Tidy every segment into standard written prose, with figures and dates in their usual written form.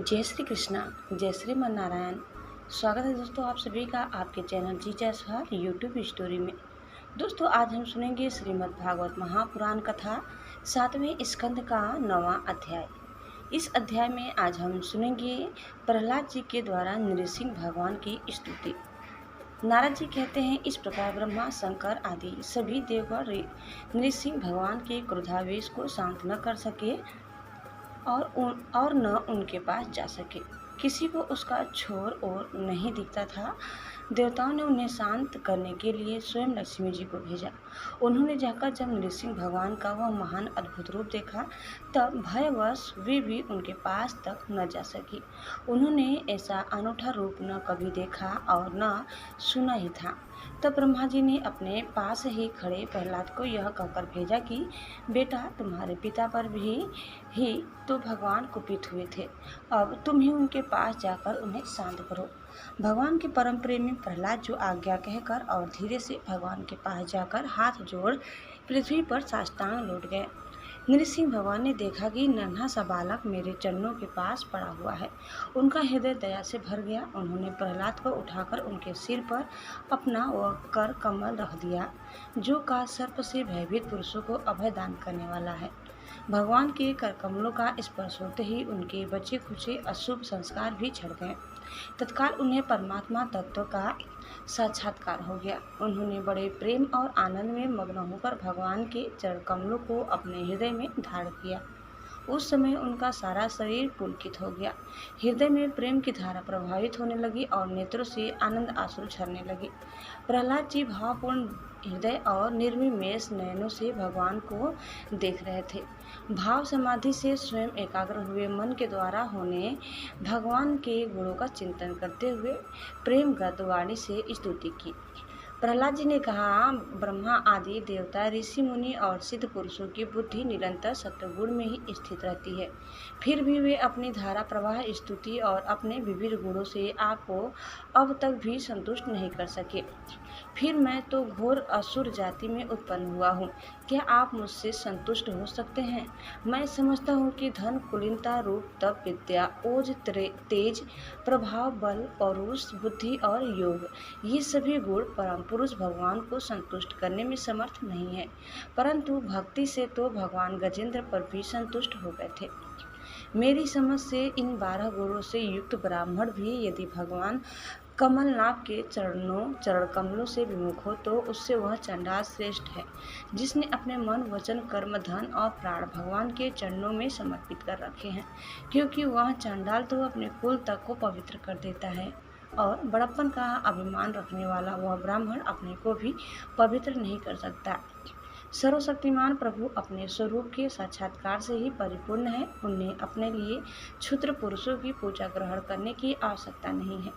जय श्री कृष्णा, जय श्रीमन नारायण। स्वागत है दोस्तों आप सभी का आपके चैनल जी जयसवाल यूट्यूब स्टोरी में। दोस्तों आज हम सुनेंगे श्रीमद् भागवत महापुराण कथा 7वें स्कंद का 9वां अध्याय। इस अध्याय में आज हम सुनेंगे प्रहलाद जी के द्वारा नृसिंह भगवान की स्तुति। नारद जी कहते हैं, इस प्रकार ब्रह्मा, शंकर आदि सभी देवगण नृसिंह भगवान के क्रोधावेश को शांत न कर सके और न उनके पास जा सके। किसी को उसका छोर और नहीं दिखता था। देवताओं ने उन्हें शांत करने के लिए स्वयं लक्ष्मी जी को भेजा। उन्होंने जाकर जब नृसिंह भगवान का वह महान अद्भुत रूप देखा, तब भयवश वे भी उनके पास तक न जा सकी। उन्होंने ऐसा अनूठा रूप न कभी देखा और न सुना ही था। तब ब्रह्मा जी ने अपने पास ही खड़े प्रहलाद को यह कहकर भेजा कि बेटा, तुम्हारे पिता पर भी ही तो भगवान कुपित हुए थे। अब तुम ही उनके पास जाकर उन्हें शांत करो। भगवान के परम प्रेमी प्रहलाद जो आज्ञा कहकर और धीरे से भगवान के पास जाकर हाथ जोड़ पृथ्वी पर साष्टांग लौट गए। नृसिंह भगवान ने देखा कि नन्हा सा बालक मेरे चरणों के पास पड़ा हुआ है। उनका हृदय दया से भर गया। उन्होंने प्रहलाद को उठाकर उनके सिर पर अपना वह कर कमल रख दिया, जो का सर्प से भयभीत पुरुषों को अभय दान करने वाला है। भगवान के कर कमलों का स्पर्श होते ही उनके बचे खुचे अशुभ संस्कार भी झड़ गए। तत्काल उन्हें परमात्मा तत्व का साक्षात्कार हो गया। उन्होंने बड़े प्रेम और आनंद में मग्न होकर भगवान के चरण कमलों को अपने हृदय में धारण किया। उस समय उनका सारा शरीर पुलकित हो गया। हृदय में प्रेम की धारा प्रभावित होने लगी और नेत्रों से आनंद आंसू झरने लगे। प्रहलाद जी भावपूर्ण हृदय और निर्विमेष नयनों से भगवान को देख रहे थे। भाव समाधि से स्वयं एकाग्र हुए मन के द्वारा होने भगवान के गुणों का चिंतन करते हुए प्रेम गद्य वाणी से स्तुति की। प्रहलाद जी ने कहा, ब्रह्मा आदि देवता, ऋषि मुनि और सिद्ध पुरुषों की बुद्धि निरंतर सत्वगुण में ही स्थित रहती है। फिर भी वे अपनी धारा प्रवाह स्तुति और अपने विविध गुणों से आपको अब तक भी संतुष्ट नहीं कर सके। फिर मैं तो घोर असुर जाति में उत्पन्न हुआ हूँ। क्या आप मुझसे संतुष्ट हो सकते हैं? मैं समझता हूँ कि धन, कुलीनता, रूप, तप, विद्या, ओज, तेज, प्रभाव, बल, पौरुष, बुद्धि और योग, ये सभी गुण परम पुरुष भगवान को संतुष्ट करने में समर्थ नहीं है। परंतु भक्ति से तो भगवान गजेंद्र पर भी संतुष्ट हो गए थे। मेरी समझ से इन 12 गुणों से युक्त ब्राह्मण भी यदि भगवान कमलनाथ के चरण कमलों से विमुख हो तो उससे वह चंडाल श्रेष्ठ है, जिसने अपने मन, वचन, कर्म, धन और प्राण भगवान के चरणों में समर्पित कर रखे हैं। क्योंकि वह चंडाल तो अपने कुल तक को पवित्र कर देता है और बड़प्पन का अभिमान रखने वाला वह ब्राह्मण अपने को भी पवित्र नहीं कर सकता। सर्वशक्तिमान प्रभु अपने स्वरूप के साक्षात्कार से ही परिपूर्ण है। उन्हें अपने लिए क्षुद्र पुरुषों की पूजा ग्रहण करने की आवश्यकता नहीं है।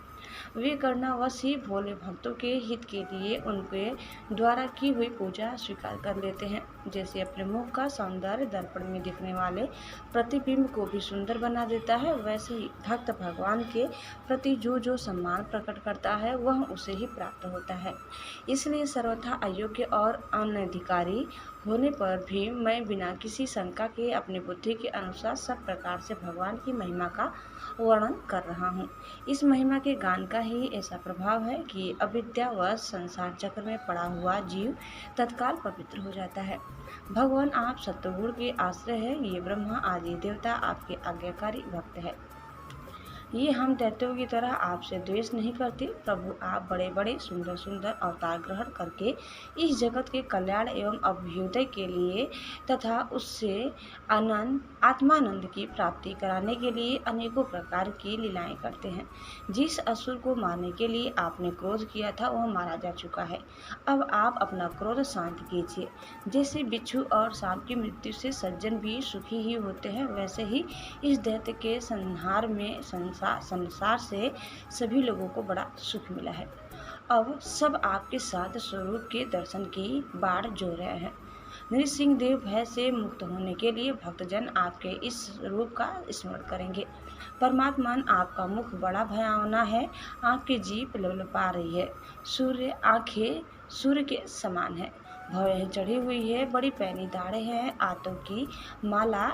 वे करनावश ही भोले भक्तों के हित के लिए उनके द्वारा की हुई पूजा स्वीकार कर लेते हैं। जैसे अपने मुख का सौंदर्य दर्पण में दिखने वाले प्रतिबिंब को भी सुंदर बना देता है, वैसे ही भक्त भगवान के प्रति जो सम्मान प्रकट करता है वह उसे ही प्राप्त होता है। इसलिए सर्वथा अयोग्य और अनधिकारी होने पर भी मैं बिना किसी शंका के अपनी बुद्धि के अनुसार सब प्रकार से भगवान की महिमा का वर्णन कर रहा हूँ। इस महिमा के गान का ही ऐसा प्रभाव है कि अविद्यावश संसार चक्र में पड़ा हुआ जीव तत्काल पवित्र हो जाता है। भगवान आप सत्वगुण के आश्रय है। ये ब्रह्मा आदि देवता आपके आज्ञाकारी भक्त है। ये हम दैत्यों की तरह आपसे द्वेष नहीं करते। प्रभु आप बड़े बड़े सुंदर सुंदर अवतार ग्रहण करके इस जगत के कल्याण एवं अभ्युदय के लिए तथा उससे आत्मानंद की प्राप्ति कराने के लिए अनेकों प्रकार की लीलाएं करते हैं। जिस असुर को मारने के लिए आपने क्रोध किया था वह मारा जा चुका है। अब आप अपना क्रोध शांत कीजिए। जैसे बिच्छू और सांप की मृत्यु से सज्जन भी सुखी ही होते हैं, वैसे ही इस दैत्य के संहार में संसार से सभी लोगों को बड़ा सुख मिला है। अब सब आपके साथ स्वरूप के दर्शन की बाढ़ जो रहे हैं। नृसिंह देव भय से मुक्त होने के लिए भक्तजन आपके इस रूप का स्मरण करेंगे। परमात्मान आपका मुख बड़ा भयावना है। आपकी जीभ ललपा रही है। आंखें सूर्य के समान है। भौहें चढ़ी हुई है। बड़ी पैनी दाढ़ें हैं। आंतों की माला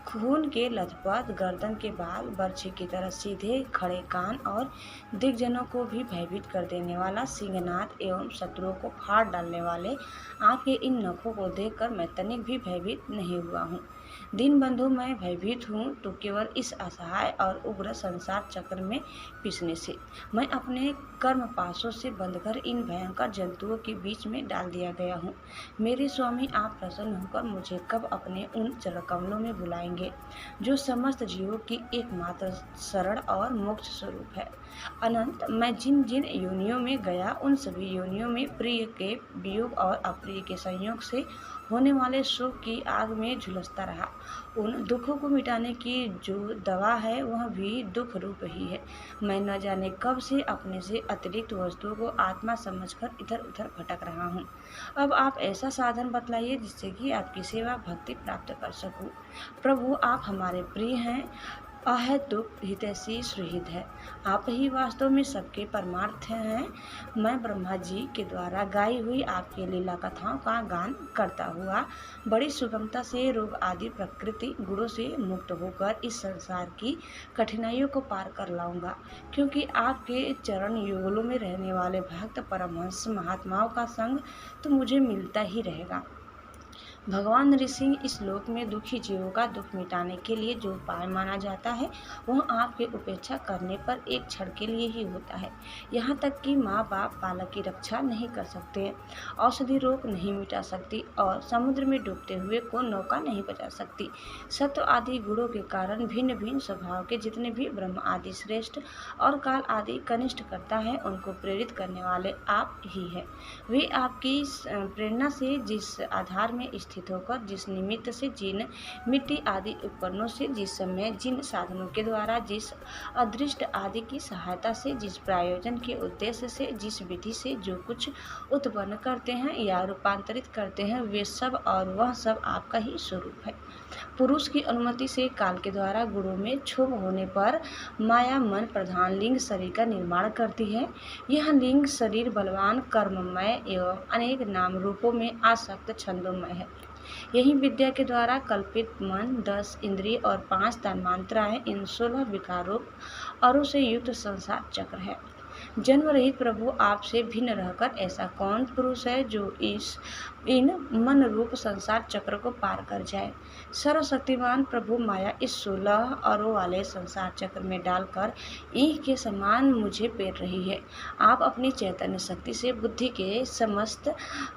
खून के लथपथ गर्दन के बाल, बर्छी की तरह सीधे खड़े कान और दिग्जनों को भी भयभीत कर देने वाला सिंहनाद एवं शत्रुओं को फाड़ डालने वाले आपके इन नखों को देखकर मैं तनिक भी भयभीत नहीं हुआ हूँ। दीनबंधु, मैं भयभीत हूँ तो केवल इस असहाय और उग्र संसार चक्र में पिसने से। मैं अपने कर्म पाशों से बंधकर इन भयंकर जंतुओं के बीच में डाल दिया गया हूँ। मेरे स्वामी, आप प्रसन्न होकर मुझे कब अपने उन चरणकमलों में बुलाएंगे जो समस्त जीवों की एकमात्र शरण और मोक्ष स्वरूप है। अनंत, मैं जिन जिन योनियों में गया उन सभी योनियों में प्रिय के वियोग और अप्रिय के संयोग से होने वाले सुख की आग में झुलसता रहा। उन दुखों को मिटाने की जो दवा है वह भी दुख रूप ही है। मैं न जाने कब से अपने से अतिरिक्त वस्तुओं को आत्मा समझकर इधर उधर भटक रहा हूँ। अब आप ऐसा साधन बतलाइए जिससे कि आपकी सेवा भक्ति प्राप्त कर सकूँ। प्रभु, आप हमारे प्रिय हैं, अहेतुक हितैषी सुहृद है। आप ही वास्तव में सबके परमार्थ हैं। मैं ब्रह्मा जी के द्वारा गाई हुई आपकी लीला कथाओं का गान करता हुआ बड़ी सुगमता से रोग आदि प्रकृति गुणों से मुक्त होकर इस संसार की कठिनाइयों को पार कर लाऊंगा, क्योंकि आपके चरण युगलों में रहने वाले भक्त परमहंस महात्माओं का संग तो मुझे मिलता ही रहेगा। भगवान ऋषि, इस लोक में दुखी जीवों का दुख मिटाने के लिए जो उपाय माना जाता है वह आपके उपेक्षा करने पर एक क्षण के लिए ही होता है। यहाँ तक कि माँ बाप बालक की रक्षा नहीं कर सकते, औषधि रोग नहीं मिटा सकती और समुद्र में डूबते हुए को नौका नहीं बचा सकती। सत्व आदि गुणों के कारण भिन्न भिन्न स्वभाव के जितने भी ब्रह्म आदि श्रेष्ठ और काल आदि कनिष्ठ करता है उनको प्रेरित करने वाले आप ही है। वे आपकी प्रेरणा से जिस आधार में स्थित होकर, जिस निमित्त से, जिन मिट्टी आदि उपकरणों से, जिस समय जिन साधनों के द्वारा, जिस अदृष्ट आदि की सहायता से, जिस प्रायोजन के उद्देश्य से, जिस विधि से जो कुछ उत्पन्न करते हैं या रूपांतरित करते हैं, वे सब और वह सब आपका ही स्वरूप है। पुरुष की अनुमति से काल के द्वारा गुणों में क्षोभ होने पर माया मन प्रधान लिंग शरीर का निर्माण करती है। यह लिंग शरीर बलवान, कर्ममय एवं अनेक नाम रूपों में आसक्त छंदोमय है। यही विद्या के द्वारा कल्पित मन, 10 इंद्रिय और 5 तन्मात्राएं, इन 16 विकारों औरों से युक्त संसार चक्र है। जन्म रहित प्रभु, आपसे भिन्न रहकर ऐसा कौन पुरुष है जो इन मन रूप संसार चक्र को पार कर जाए। सर्वशक्तिमान प्रभु, माया इस 16 अरों वाले संसार चक्र में डालकर ईंख के समान मुझे पेर रही है। आप अपनी चैतन्य शक्ति से बुद्धि के समस्त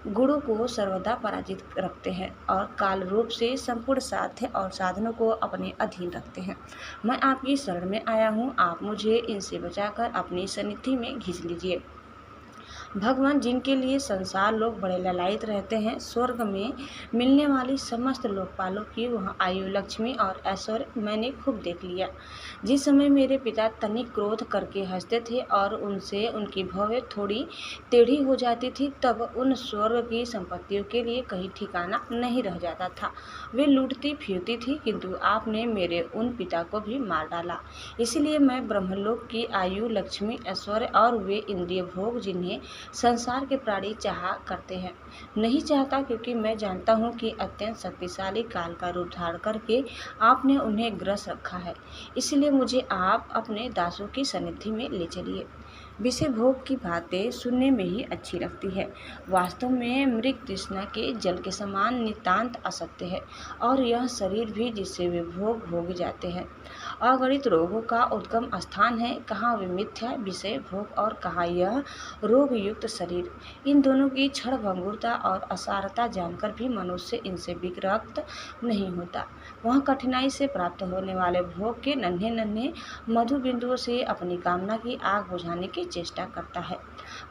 गुणों को सर्वदा पराजित रखते हैं और काल रूप से संपूर्ण साध्य और साधनों को अपने अधीन रखते हैं। मैं आपकी शरण में आया हूँ, आप मुझे इनसे बचाकर अपनी सन्निधि में खींच लीजिए। भगवान, जिनके लिए संसार लोग बड़े ललायित रहते हैं, स्वर्ग में मिलने वाली समस्त लोकपालों की वह आयु, लक्ष्मी और ऐश्वर्य मैंने खूब देख लिया। जिस समय मेरे पिता तनिक क्रोध करके हंसते थे और उनसे उनकी भौहें थोड़ी टेढ़ी हो जाती थी, तब उन स्वर्ग की संपत्तियों के लिए कहीं ठिकाना नहीं रह जाता था। वे लूटती फिरती थी, किंतु आपने मेरे उन पिता को भी मार डाला। इसलिए मैं ब्रह्मलोक की आयु, लक्ष्मी, ऐश्वर्य और वे इंद्रिय भोग जिन्हें संसार के प्राणी चाहा करते हैं नहीं चाहता, क्योंकि मैं जानता हूँ कि अत्यंत शक्तिशाली काल का रूप धारण करके आपने उन्हें ग्रस रखा है। इसलिए मुझे आप अपने दासों की सन्निधि में ले चलिए। विषय भोग की बातें सुनने में ही अच्छी लगती है, वास्तव में मृग तृष्णा के जल के समान नितांत असत्य है। और यह शरीर भी जिससे वे भोग भोग जाते हैं अगणित रोगों का उद्गम स्थान है। कहाँ वे मिथ्या विषय भोग और कहाँ यह रोग युक्त शरीर। इन दोनों की क्षण भंगुरता और असारता जानकर भी मनुष्य इनसे विरक्त नहीं होता। वह कठिनाई से प्राप्त होने वाले भोग के नन्हे नन्हे मधु बिंदुओं से अपनी कामना की आग बुझाने की चेष्टा करता है।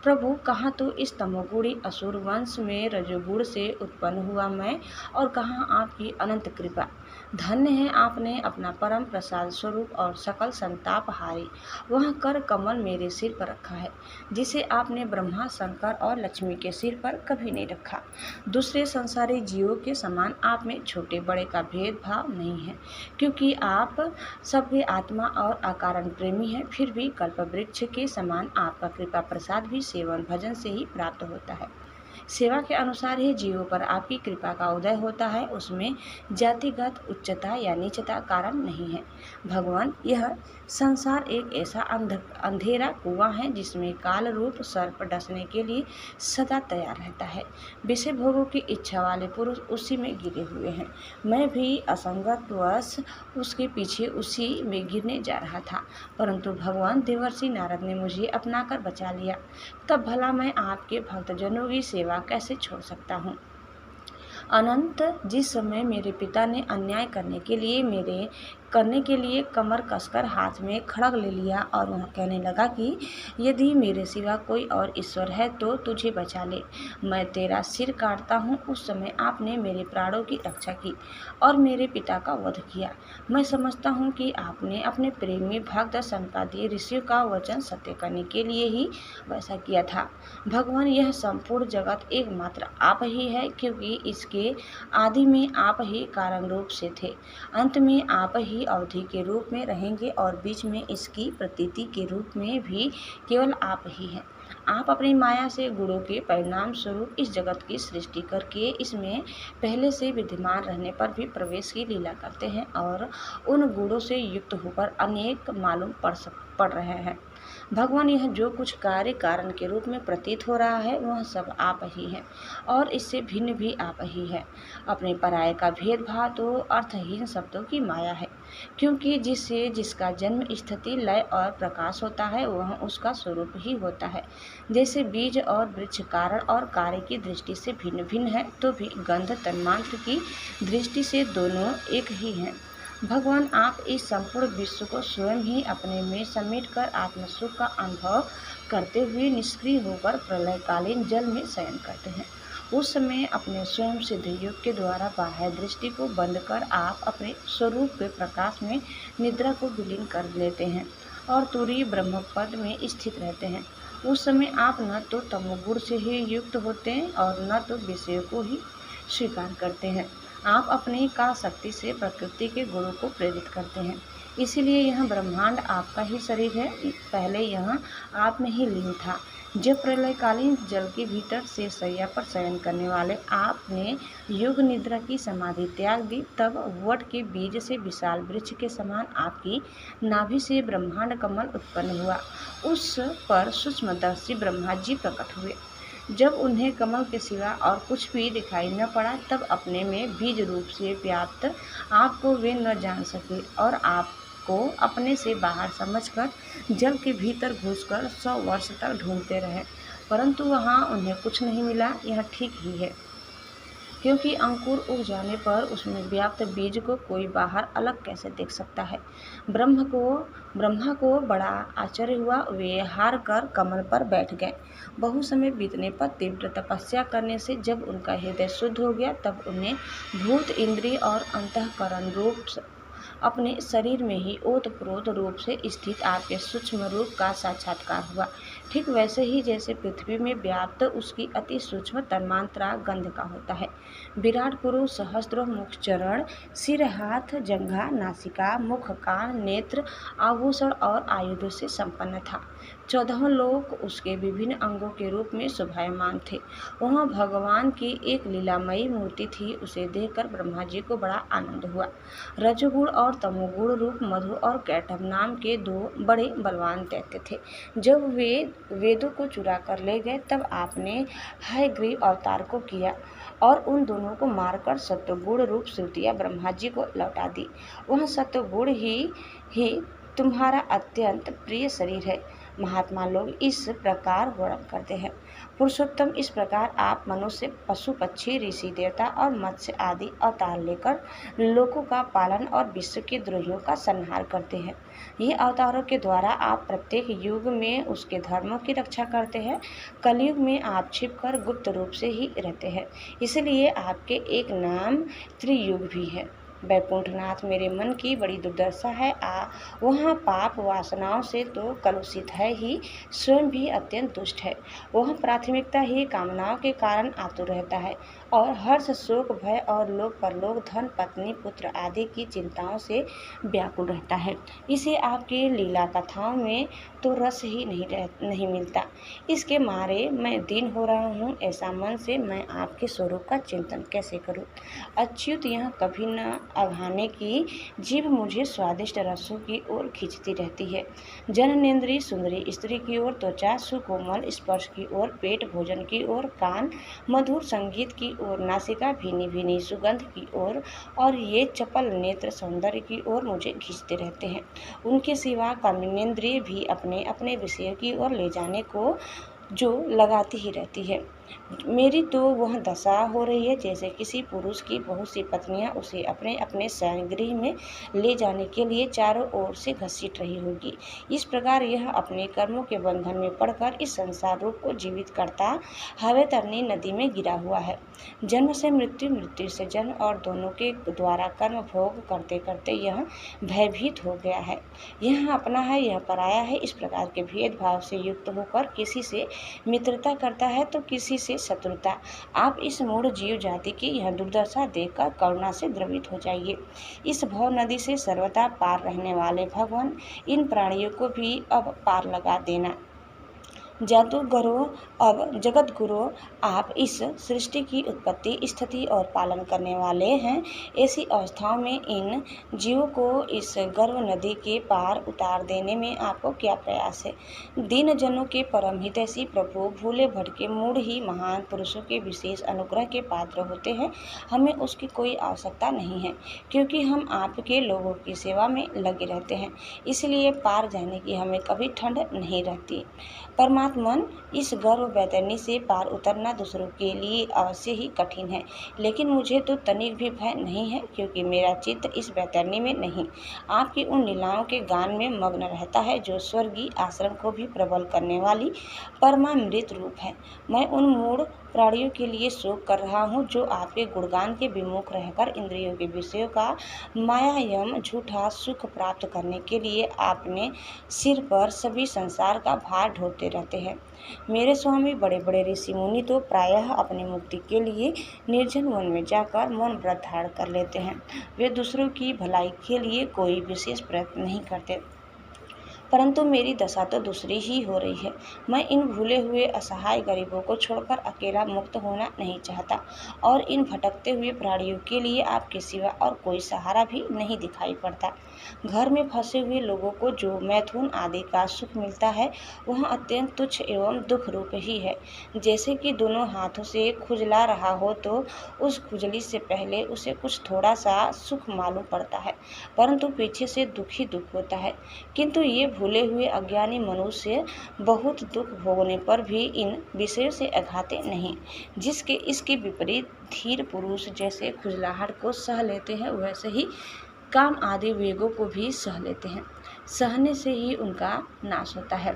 प्रभु, कहाँ तो इस तमोगुणी असुर वंश में रजोगुण से उत्पन्न हुआ मैं और कहाँ आपकी अनंत कृपा। धन्य है आपने अपना परम प्रसाद स्वरूप और सकल संताप हारी वह कर कमल मेरे सिर पर रखा है, जिसे आपने ब्रह्मा, शंकर और लक्ष्मी के सिर पर कभी नहीं रखा। दूसरे संसारी जीवों के समान आप में छोटे बड़े का भेदभाव नहीं है, क्योंकि आप सबके आत्मा और अकारण प्रेमी हैं। फिर भी कल्प वृक्ष के समान आपका कृपा प्रसाद भी सेवन भजन से ही प्राप्त होता है। सेवा के अनुसार ही जीवों पर आपकी कृपा का उदय होता है, उसमें जातिगत उच्चता या नीचता कारण नहीं है। भगवान, यह संसार एक ऐसा अंधेरा कुआं है जिसमें काल रूप सर्प डसने के लिए सदा तैयार रहता है। विषय भोगों की इच्छा वाले पुरुष उसी में गिरे हुए हैं। मैं भी असंगतवश उसके पीछे उसी में गिरने जा रहा था, परंतु भगवान देवर्षि नारद ने मुझे अपनाकर बचा लिया। तब भला मैं आपके भक्तजनों की सेवा कैसे छोड़ सकता हूँ। अनंत जिस समय मेरे पिता ने अन्याय करने के लिए कमर कसकर हाथ में खड़ग ले लिया और वह कहने लगा कि यदि मेरे सिवा कोई और ईश्वर है तो तुझे बचा ले, मैं तेरा सिर काटता हूँ, उस समय आपने मेरे प्राणों की रक्षा की और मेरे पिता का वध किया। मैं समझता हूँ कि आपने अपने प्रेमी भक्त सनकादि ऋषियों का वचन सत्य करने के लिए ही वैसा किया था। भगवान, यह संपूर्ण जगत एकमात्र आप ही है, क्योंकि इसके आदि में आप ही कारण रूप से थे, अंत में आप ही अवधि के रूप में रहेंगे और बीच में इसकी प्रतीति के रूप में भी केवल आप ही हैं। आप अपनी माया से गुणों के परिणाम स्वरूप इस जगत की सृष्टि करके इसमें पहले से विद्यमान रहने पर भी प्रवेश की लीला करते हैं और उन गुणों से युक्त होकर अनेक मालूम पड़ रहे हैं। भगवान, यह जो कुछ कार्य कारण के रूप में प्रतीत हो रहा है वह सब आप ही है और इससे भिन्न भी आप ही है। अपने पराये का भेदभाव तो अर्थहीन शब्दों की माया है, क्योंकि जिससे जिसका जन्म, स्थिति, लय और प्रकाश होता है वह उसका स्वरूप ही होता है। जैसे बीज और वृक्ष कारण और कार्य की दृष्टि से भिन्न भिन्न है, तो भी गंध तन्मात्र की दृष्टि से दोनों एक ही हैं। भगवान, आप इस संपूर्ण विश्व को स्वयं ही अपने में समेटकर आत्मसुख का अनुभव करते हुए निष्क्रिय होकर प्रलयकालीन जल में शयन करते हैं। उस समय अपने स्वयं सिद्ध योग के द्वारा बाह्य दृष्टि को बंद कर आप अपने स्वरूप के प्रकाश में निद्रा को विलीन कर लेते हैं और तुरीय ब्रह्म पद में स्थित रहते हैं। उस समय आप न तो तमोगुण से ही युक्त होते हैं और न तो विषयों को ही स्वीकार करते हैं। आप अपनी का शक्ति से प्रकृति के गुणों को प्रेरित करते हैं, इसीलिए यह ब्रह्मांड आपका ही शरीर है। पहले यह आप में ही लीन था। जब प्रलयकालीन जल के भीतर से शैया पर शयन करने वाले आपने योग निद्रा की समाधि त्याग दी, तब वट के बीज से विशाल वृक्ष के समान आपकी नाभि से ब्रह्मांड कमल उत्पन्न हुआ। उस पर सूक्ष्मदर्शी ब्रह्मा जी प्रकट हुए। जब उन्हें कमल के सिवा और कुछ भी दिखाई न पड़ा, तब अपने में बीज रूप से व्याप्त आपको वे न जान सके और आपको अपने से बाहर समझकर जल के भीतर घुसकर 100 वर्ष तक ढूंढते रहे, परंतु वहाँ उन्हें कुछ नहीं मिला। यह ठीक ही है, क्योंकि अंकुर उग जाने पर उसमें व्याप्त बीज को कोई बाहर अलग कैसे देख सकता है। ब्रह्मा को बड़ा आश्चर्य हुआ। वे हार कर कमल पर बैठ गए। बहु समय बीतने पर तीव्र तपस्या करने से जब उनका हृदय शुद्ध हो गया, तब उन्हें भूत, इंद्रिय और अंतःकरण रूप अपने शरीर में ही ओतप्रोत रूप से स्थित आपके सूक्ष्म रूप का साक्षात्कार हुआ। ठीक वैसे ही जैसे पृथ्वी में व्याप्त उसकी अति सूक्ष्म तन्मात्रा गंध का होता है। विराट पुरुष सहस्त्रों मुख, चरण, सिर, हाथ, जंघा, नासिका, मुख, कान, नेत्र, आभूषण और आयुधों से संपन्न था। 14 लोक उसके विभिन्न अंगों के रूप में शोभायमान थे। वहाँ भगवान की एक लीलामयी मूर्ति थी। उसे देखकर ब्रह्मा जी को बड़ा आनंद हुआ। रजोगुण और तमोगुण रूप मधु और कैटभ नाम के 2 बड़े बलवान दैत्य थे। जब वे वेदों को चुरा कर ले गए, तब आपने हयग्रीव अवतार को किया और उन दोनों को मारकर सत्वगुण रूप श्रुतियाँ ब्रह्मा जी को लौटा दी। वह सत्वगुण ही तुम्हारा अत्यंत प्रिय शरीर है। महात्मा लोग इस प्रकार वर्णन करते हैं। पुरुषोत्तम, इस प्रकार आप मनुष्य, पशु, पक्षी, ऋषि, देवता और मत्स्य आदि अवतार लेकर लोकों का पालन और विश्व के द्रोहियों का संहार करते हैं। ये अवतारों के द्वारा आप प्रत्येक युग में उसके धर्मों की रक्षा करते हैं। कलयुग में आप छिपकर गुप्त रूप से ही रहते हैं, इसलिए आपके एक नाम त्रियुग भी है। वैकुंठनाथ, मेरे मन की बड़ी दुर्दशा है। वहाँ पाप वासनाओं से तो कलुषित है ही, स्वयं भी अत्यंत दुष्ट है। वह प्राथमिकता ही कामनाओं के कारण आतुर रहता है और हर्ष, शोक, भय और लोक परलोक, धन, पत्नी, पुत्र आदि की चिंताओं से व्याकुल रहता है। इसे आपकी लीला कथाओं में तो रस ही नहीं मिलता। इसके मारे मैं दीन हो रहा हूँ। ऐसा मन से मैं आपके स्वरूप का चिंतन कैसे करूँ? अच्युत, यह कभी न अघाने की जीभ मुझे स्वादिष्ट रसों की ओर खींचती रहती है। जननेंद्रिय सुंदरी स्त्री की ओर, त्वचा सुकोमल स्पर्श की ओर, पेट भोजन की ओर, कान मधुर संगीत की ओर, नासिका भीनी भीनी सुगंध की ओर और ये चपल नेत्र सौंदर्य की ओर मुझे खींचते रहते हैं। उनके सिवा कर्मेंद्रिय भी अपने अपने विषय की ओर ले जाने को जो लगाती ही रहती है। मेरी तो वह दशा हो रही है जैसे किसी पुरुष की बहुत सी पत्नियां उसे अपने अपने शयनगृह में ले जाने के लिए चारों ओर से घसीट रही होगी। इस प्रकार यह अपने कर्मों के बंधन में पड़कर इस संसार रूप को जीवित करता हवेतरनी नदी में गिरा हुआ है। जन्म से मृत्यु, मृत्यु से जन्म और दोनों के द्वारा कर्म भोग करते करते यह भयभीत हो गया है। यह अपना है, यह पराया है। इस प्रकार के भेदभाव से युक्त होकर किसी से मित्रता करता है तो किसी से शत्रुता। आप इस मूढ़ जीव जाति की यह दुर्दशा देखकर करुणा से द्रवित हो जाइए। इस भव नदी से सर्वदा पार रहने वाले भगवान, इन प्राणियों को भी अब पार लगा देना। जादूगरो, अब जगत गुरु, आप इस सृष्टि की उत्पत्ति, स्थिति और पालन करने वाले हैं। ऐसी अवस्थाओं में इन जीवों को इस गर्व नदी के पार उतार देने में आपको क्या प्रयास है? दीन जनों के परम हितैषी प्रभु, भूले भटके मूढ़ ही महान पुरुषों के विशेष अनुग्रह के पात्र होते हैं। हमें उसकी कोई आवश्यकता नहीं है, क्योंकि हम आपके लोगों की सेवा में लगे रहते हैं। इसलिए पार जाने की हमें कभी ठंड नहीं रहती। परमात्मन, इस गर्व वैतरणी से पार उतरना दूसरों के लिए अवश्य ही कठिन है, लेकिन मुझे तो तनिक भी भय नहीं है, क्योंकि मेरा चित्त इस वैतरणी में नहीं, आपकी उन लीलाओं के गान में मग्न रहता है जो स्वर्गीय आश्रम को भी प्रबल करने वाली परमामृत रूप है। मैं उन मूढ़ प्राणियों के लिए शोक कर रहा हूँ जो आपके गुणगान के विमुख रहकर इंद्रियों के विषयों का मायायम झूठा सुख प्राप्त करने के लिए आपने सिर पर सभी संसार का भार ढोते रहते हैं। मेरे स्वामी बड़े बड़े ऋषि मुनि तो प्रायः अपनी मुक्ति के लिए निर्जन वन में जाकर मौन व्रत धारण कर लेते हैं। वे दूसरों की भलाई के लिए कोई विशेष प्रयत्न नहीं करते, परंतु मेरी दशा तो दूसरी ही हो रही है। मैं इन भूले हुए असहाय गरीबों को छोड़कर अकेला मुक्त होना नहीं चाहता और इन भटकते हुए प्राणियों के लिए आपके सिवा और कोई सहारा भी नहीं दिखाई पड़ता। घर में फंसे हुए लोगों को जो मैथुन आदि का सुख मिलता है वह अत्यंत तुच्छ एवं दुख रूप ही है। जैसे कि दोनों हाथों से खुजला रहा हो तो उस खुजली से पहले उसे कुछ थोड़ा सा सुख मालूम पड़ता है, परंतु पीछे से दुख ही दुख होता है। किंतु ये भूले हुए अज्ञानी मनुष्य बहुत दुख भोगने पर भी इन विषयों से अघाते नहीं। जिसके इसके विपरीत धीर पुरुष जैसे खुजलाहट को सह लेते हैं, वैसे ही काम आदि वेगों को भी सह लेते हैं। सहने से ही उनका नाश होता है।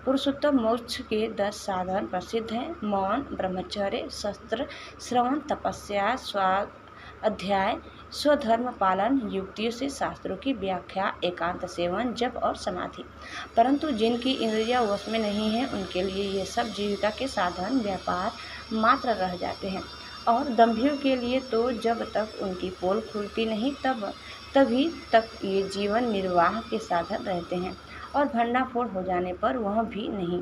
पुरुषोत्तम मोक्ष के 10 साधन प्रसिद्ध हैं: मौन, ब्रह्मचर्य, शस्त्र श्रवण, तपस्या, स्वाध्याय, स्वधर्म पालन, युक्तियों से शास्त्रों की व्याख्या, एकांत सेवन, जप और समाधि। परंतु जिनकी इंद्रियां वश में नहीं है, उनके लिए ये सब जीविका के साधन व्यापार मात्र रह जाते हैं। और दंभियों के लिए तो जब तक उनकी पोल खुलती नहीं तभी तक ये जीवन निर्वाह के साधन रहते हैं, और भंडाफोड़ हो जाने पर वह भी नहीं।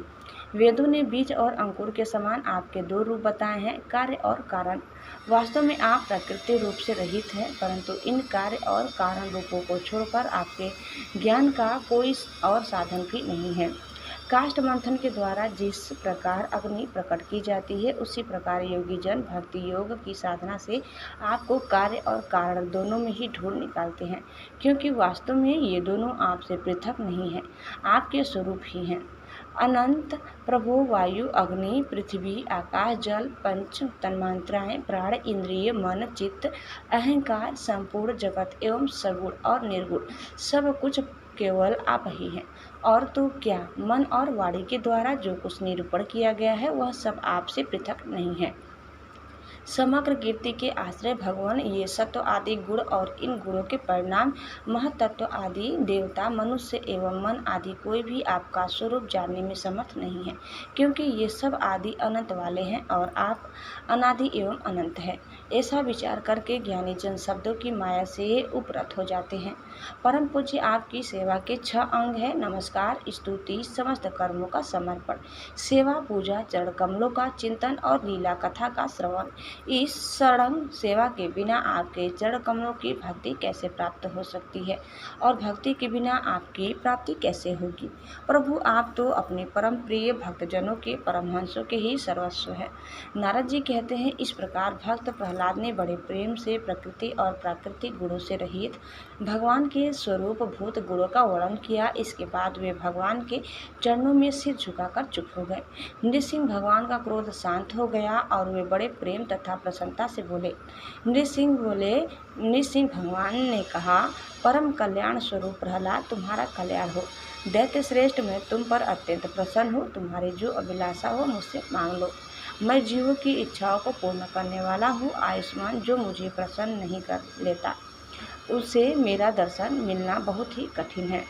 वेदों ने बीज और अंकुर के समान आपके 2 रूप बताए हैं, कार्य और कारण। वास्तव में आप प्रकृति रूप से रहित हैं, परंतु इन कार्य और कारण रूपों को छोड़कर आपके ज्ञान का कोई और साधन भी नहीं है। काष्ठ मंथन के द्वारा जिस प्रकार अग्नि प्रकट की जाती है, उसी प्रकार योगी जन भक्ति योग की साधना से आपको कार्य और कारण दोनों में ही ढूंढ निकालते हैं, क्योंकि वास्तव में ये दोनों आपसे पृथक नहीं हैं, आपके स्वरूप ही हैं। अनंत प्रभु वायु, अग्नि, पृथ्वी, आकाश, जल, पंच तन्मात्राएं, प्राण, इंद्रिय, मन, चित्त, अहंकार, संपूर्ण जगत एवं सगुण और निर्गुण सब कुछ केवल आप ही हैं। और तो क्या, मन और वाणी के द्वारा जो कुछ निरूपण किया गया है वह सब आपसे पृथक नहीं है। समग्र कीर्ति के आश्रय भगवान, ये सत्व आदि गुण और इन गुणों के परिणाम महतत्व आदि देवता, मनुष्य एवं मन आदि कोई भी आपका स्वरूप जानने में समर्थ नहीं है, क्योंकि ये सब आदि अनंत वाले हैं और आप अनादि एवं अनंत है। ऐसा विचार करके ज्ञानी जन शब्दों की माया से उपरत हो जाते हैं। परम पूज्य आपकी सेवा के 6 अंग है: नमस्कार, स्तुति, समस्त कर्मों का समर्पण, सेवा पूजा, चरण कमलों का चिंतन और लीला कथा का श्रवण। इस षडंग सेवा के बिना आपके चरण कमलों की भक्ति कैसे प्राप्त हो सकती है और भक्ति के बिना आपकी प्राप्ति कैसे होगी? प्रभु, आप तो अपने परम प्रिय भक्तजनों के परमहंसों के ही सर्वस्व है। नारद जी कहते हैं, इस प्रकार भक्त प्रहलाद ने बड़े प्रेम से प्रकृति और प्राकृतिक गुणों से रहित भगवान के स्वरूप भूत गुणों का वर्णन किया। इसके बाद वे भगवान के चरणों में सिर झुकाकर चुप हो गए। नृसिंह भगवान का क्रोध शांत हो गया और वे बड़े प्रेम तथा प्रसन्नता से बोले। नृसिंह भगवान ने कहा, परम कल्याण स्वरूप प्रहलाद, तुम्हारा कल्याण हो। दैत्य श्रेष्ठ, मैं तुम पर अत्यंत प्रसन्न हूँ। तुम्हारी जो अभिलाषा हो मुझसे मांग लो। मैं जीवों की इच्छाओं को पूर्ण करने वाला हूँ। आयुष्मान जो मुझे प्रसन्न नहीं कर लेता, उसे मेरा दर्शन मिलना बहुत ही कठिन है,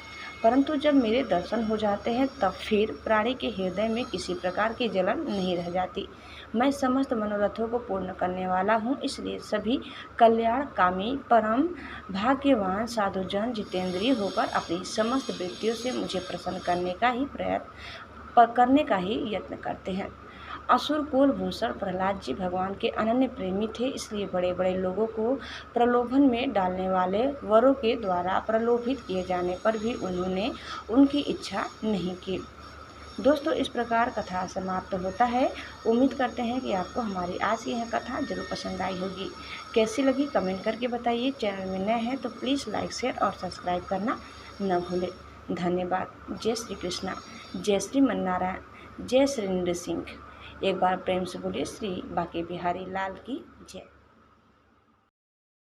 परंतु जब मेरे दर्शन हो जाते हैं तब फिर प्राणी के हृदय में किसी प्रकार की जलन नहीं रह जाती। मैं समस्त मनोरथों को पूर्ण करने वाला हूँ, इसलिए सभी कल्याणकामी परम भाग्यवान साधुजन जितेंद्रिय होकर अपनी समस्त वृत्तियों से मुझे प्रसन्न करने का ही यत्न करते हैं। असुर कुल भूषण प्रहलाद जी भगवान के अनन्य प्रेमी थे, इसलिए बड़े बड़े लोगों को प्रलोभन में डालने वाले वरों के द्वारा प्रलोभित किए जाने पर भी उन्होंने उनकी इच्छा नहीं की। दोस्तों, इस प्रकार कथा समाप्त होता है। उम्मीद करते हैं कि आपको हमारी आज की यह कथा जरूर पसंद आई होगी। कैसी लगी कमेंट करके बताइए। चैनल में नए हैं तो प्लीज़ लाइक, शेयर और सब्सक्राइब करना न भूलें। धन्यवाद। जय श्री कृष्णा, जय श्री मन्नारायण, जय श्री नृसिंह। एक बार प्रेम से बोलिए, श्री बांके बिहारी लाल की जय।